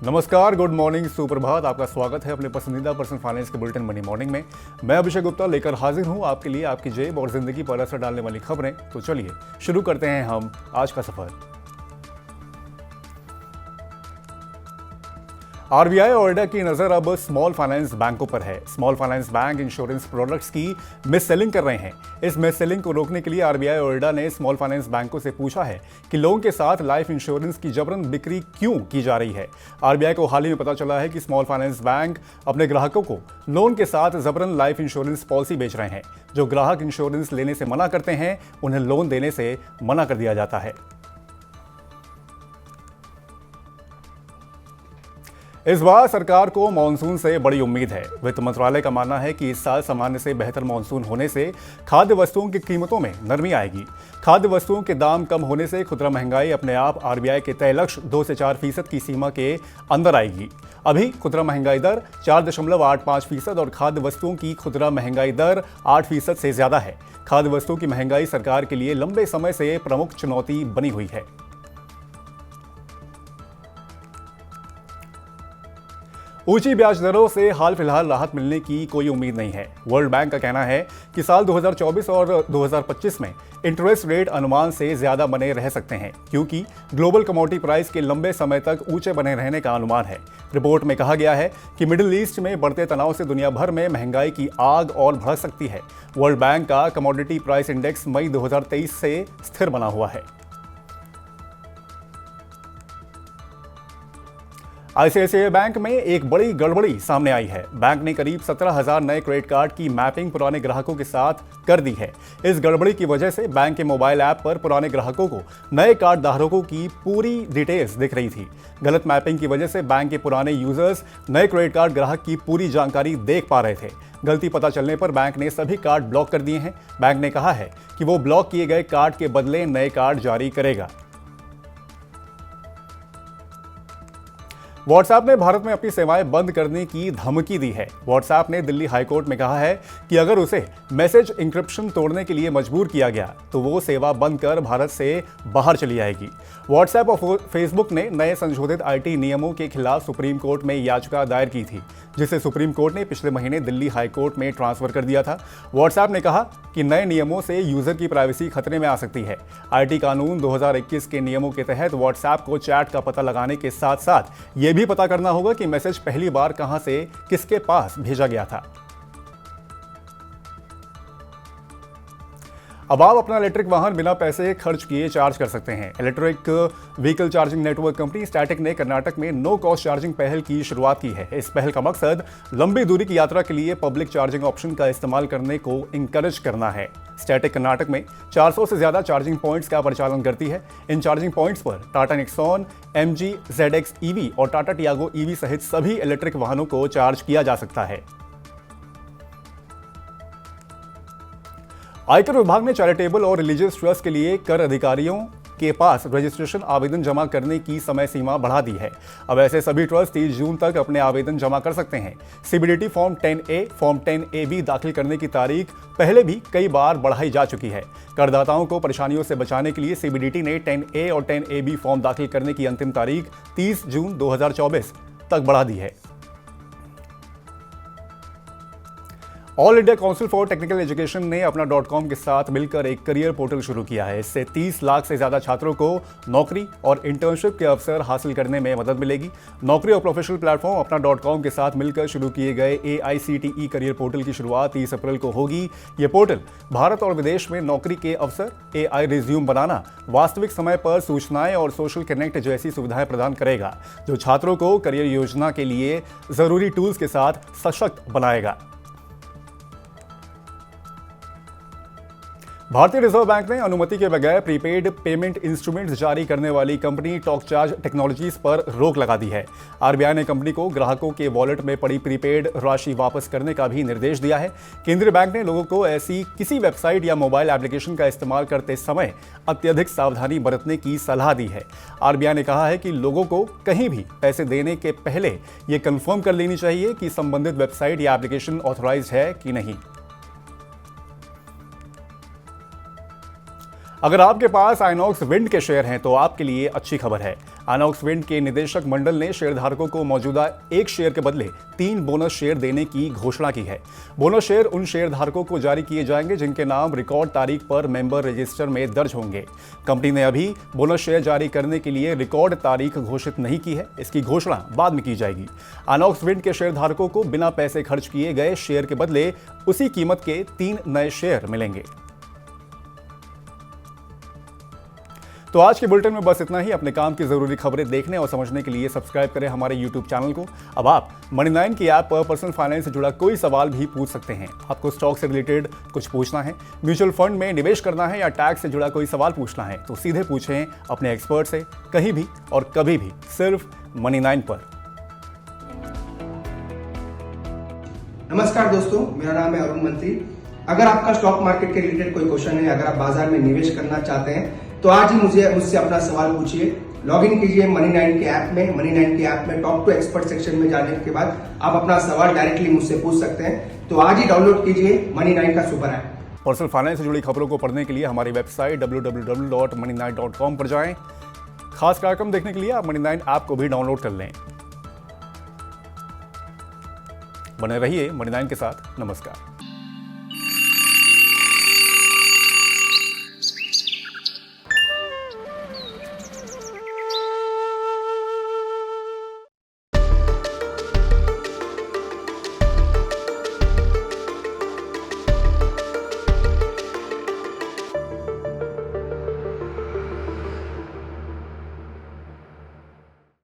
नमस्कार, good morning, सुप्रभात। आपका स्वागत है अपने पसंदीदा पर्सनल फाइनेंस के बुलेटिन मनी मॉर्निंग में। मैं अभिषेक गुप्ता लेकर हाजिर हूं आपके लिए आपकी जेब और जिंदगी पर असर डालने वाली खबरें। तो चलिए शुरू करते हैं हम आज का सफर। आरबीआई ओएडा की नजर अब स्मॉल फाइनेंस बैंकों पर है। Small finance bank insurance products की मिस सेलिंग कर रहे हैं। इस मिस सेलिंग को रोकने के लिए आरबीआई ओएडा ने स्मॉल फाइनेंस बैंकों से पूछा है कि लोगों के साथ लाइफ इंश्योरेंस की जबरन बिक्री क्यों की जा रही है। आरबीआई को हाल ही में पता चला है कि स्मॉल फाइनेंस बैंक अपने ग्राहकों को लोन के साथ जबरन लाइफ इंश्योरेंस पॉलिसी बेच रहे हैं। जो ग्राहक इंश्योरेंस लेने से मना करते हैं उन्हें लोन देने से मना कर दिया जाता है। इस बार सरकार को मानसून से बड़ी उम्मीद है। वित्त मंत्रालय का मानना है कि इस साल सामान्य से बेहतर मानसून होने से खाद्य वस्तुओं की कीमतों में नरमी आएगी। खाद्य वस्तुओं के दाम कम होने से खुदरा महंगाई अपने आप आरबीआई के तय लक्ष्य 2 से 4% की सीमा के अंदर आएगी। अभी खुदरा महंगाई दर 4.85% और खाद्य वस्तुओं की खुदरा महंगाई दर 8% से ज्यादा है। खाद्य वस्तुओं की महंगाई सरकार के लिए लंबे समय से प्रमुख चुनौती बनी हुई है। ऊंची ब्याज दरों से हाल फिलहाल राहत मिलने की कोई उम्मीद नहीं है। वर्ल्ड बैंक का कहना है कि साल 2024 और 2025 में इंटरेस्ट रेट अनुमान से ज्यादा बने रह सकते हैं, क्योंकि ग्लोबल कमोडिटी प्राइस के लंबे समय तक ऊंचे बने रहने का अनुमान है। रिपोर्ट में कहा गया है कि मिडिल ईस्ट में बढ़ते तनाव से दुनिया भर में महंगाई की आग और भड़क सकती है। वर्ल्ड बैंक का कमोडिटी प्राइस इंडेक्स मई 2023 से स्थिर बना हुआ है। आईसीआईसीआई बैंक में एक बड़ी गड़बड़ी सामने आई है। बैंक ने करीब 17,000 नए क्रेडिट कार्ड की मैपिंग पुराने ग्राहकों के साथ कर दी है। इस गड़बड़ी की वजह से बैंक के मोबाइल ऐप पर पुराने ग्राहकों को नए कार्ड धारकों की पूरी डिटेल्स दिख रही थी। गलत मैपिंग की वजह से बैंक के पुराने यूजर्स नए क्रेडिट कार्ड ग्राहक की पूरी जानकारी देख पा रहे थे। गलती पता चलने पर बैंक ने सभी कार्ड ब्लॉक कर दिए हैं। बैंक ने कहा है कि वो ब्लॉक किए गए कार्ड के बदले नए कार्ड जारी करेगा। व्हाट्सएप ने भारत में अपनी सेवाएं बंद करने की धमकी दी है। व्हाट्सएप ने दिल्ली हाईकोर्ट में कहा है कि अगर उसे मैसेज इंक्रिप्शन तोड़ने के लिए मजबूर किया गया तो वो सेवा बंद कर भारत से बाहर चली जाएगी। व्हाट्सएप और फेसबुक ने नए संशोधित आईटी नियमों के खिलाफ सुप्रीम कोर्ट में याचिका दायर की थी, जिसे सुप्रीम कोर्ट ने पिछले महीने दिल्ली हाईकोर्ट में ट्रांसफर कर दिया था। व्हाट्सएप ने कहा कि नए नियमों से यूजर की प्राइवेसी खतरे में आ सकती है। आईटी कानून 2021 के नियमों के तहत व्हाट्सएप को चैट का पता लगाने के साथ साथ ये भी पता करना होगा कि मैसेज पहली बार कहां से किसके पास भेजा गया था। अब आप अपना इलेक्ट्रिक वाहन बिना पैसे खर्च किए चार्ज कर सकते हैं। Electric vehicle charging network company static ने कर्नाटक में नो कॉस्ट चार्जिंग पहल की शुरुआत की है। इस पहल का मकसद लंबी दूरी की यात्रा के लिए पब्लिक चार्जिंग ऑप्शन का इस्तेमाल करने को इंकरेज करना है। स्टैटिक कर्नाटक में 400 से ज्यादा चार्जिंग पॉइंट्स का परिचालन करती है। इन चार्जिंग पॉइंट्स पर Tata Nexon, MG ZX EV और टाटा टियागो EV सहित सभी इलेक्ट्रिक वाहनों को चार्ज किया जा सकता है। आयकर विभाग ने चैरिटेबल और रिलीजियस ट्रस्ट के लिए कर अधिकारियों के पास रजिस्ट्रेशन आवेदन जमा करने की समय सीमा बढ़ा दी है। अब ऐसे सभी ट्रस्ट 30 जून तक अपने आवेदन जमा कर सकते हैं। CBDT form 10A, form 10AB दाखिल करने की तारीख पहले भी कई बार बढ़ाई जा चुकी है। करदाताओं को परेशानियों से बचाने के लिए सीबीडीटी ने 10A और 10AB फॉर्म दाखिल करने की अंतिम तारीख 30 जून 2024 तक बढ़ा दी है। All India council for technical education ने अपना .com के साथ मिलकर एक करियर पोर्टल शुरू किया है। इससे 30 लाख से ज्यादा छात्रों को नौकरी और इंटर्नशिप के अवसर हासिल करने में मदद मिलेगी। नौकरी और प्रोफेशनल प्लेटफॉर्म अपना .com के साथ मिलकर शुरू किए गए AICTE करियर पोर्टल की शुरुआत 30 अप्रैल को होगी। ये पोर्टल भारत और विदेश में नौकरी के अवसर, AI रिज्यूम बनाना, वास्तविक समय पर सूचनाएं और सोशल कनेक्ट जैसी सुविधाएं प्रदान करेगा, जो छात्रों को करियर योजना के लिए जरूरी टूल्स के साथ सशक्त बनाएगा। भारतीय रिजर्व बैंक ने अनुमति के बगैर प्रीपेड पेमेंट इंस्ट्रूमेंट्स जारी करने वाली कंपनी टॉकचार्ज टेक्नोलॉजीज पर रोक लगा दी है। आरबीआई ने कंपनी को ग्राहकों के वॉलेट में पड़ी प्रीपेड राशि वापस करने का भी निर्देश दिया है। केंद्रीय बैंक ने लोगों को ऐसी किसी वेबसाइट या मोबाइल एप्लीकेशन का इस्तेमाल करते समय अत्यधिक सावधानी बरतने की सलाह दी है। आरबीआई ने कहा है कि लोगों को कहीं भी पैसे देने के पहले ये कंफर्म कर लेनी चाहिए कि संबंधित वेबसाइट या एप्लीकेशन ऑथराइज्ड है कि नहीं। अगर आपके पास आइनॉक्स विंड के शेयर हैं तो आपके लिए अच्छी खबर है। आइनॉक्स विंड के निदेशक मंडल ने शेयरधारकों को मौजूदा 1 शेयर के बदले 3 बोनस शेयर देने की घोषणा की है। बोनस शेयर उन शेयरधारकों को जारी किए जाएंगे जिनके नाम रिकॉर्ड तारीख पर मेंबर रजिस्टर में दर्ज होंगे। कंपनी ने अभी बोनस शेयर जारी करने के लिए रिकॉर्ड तारीख घोषित नहीं की है। इसकी घोषणा बाद में की जाएगी। आइनॉक्स विंड के शेयरधारकों को बिना पैसे खर्च किए गए शेयर के बदले उसी कीमत के 3 नए शेयर मिलेंगे। तो आज के बुलेटिन में बस इतना ही। अपने काम की जरूरी खबरें देखने और समझने के लिए सब्सक्राइब करें हमारे YouTube चैनल को। अब आप मनी9 की ऐप पर पर्सनल फाइनेंस से जुड़ा कोई सवाल भी पूछ सकते हैं। आपको स्टॉक से रिलेटेड कुछ पूछना है, म्यूचुअल फंड में निवेश करना है या टैक्स से जुड़ा कोई सवाल पूछना है तो सीधे पूछें अपने एक्सपर्ट से, कहीं भी और कभी भी, सिर्फ मनी9 पर। नमस्कार दोस्तों, मेरा नाम है अरुण मंत्री। अगर आपका स्टॉक मार्केट के रिलेटेड कोई क्वेश्चन है, अगर आप बाजार में निवेश करना चाहते हैं तो आज ही मुझसे अपना सवाल पूछिए। लॉगिन कीजिए मनी9 के ऐप में। मनी9 के ऐप में टॉक टू एक्सपर्ट सेक्शन में जाने के बाद आप अपना सवाल डायरेक्टली मुझसे पूछ सकते हैं। तो आज ही डाउनलोड कीजिए मनी9 का सुपर ऐप। पर्सनल फाइनेंस से जुड़ी खबरों को पढ़ने के लिए हमारी वेबसाइट www.money9.com पर जाएं। खास कार्यक्रम देखने के लिए आप मनी9 ऐप को भी डाउनलोड कर लें। बने रहिए मनी9 के साथ। नमस्कार।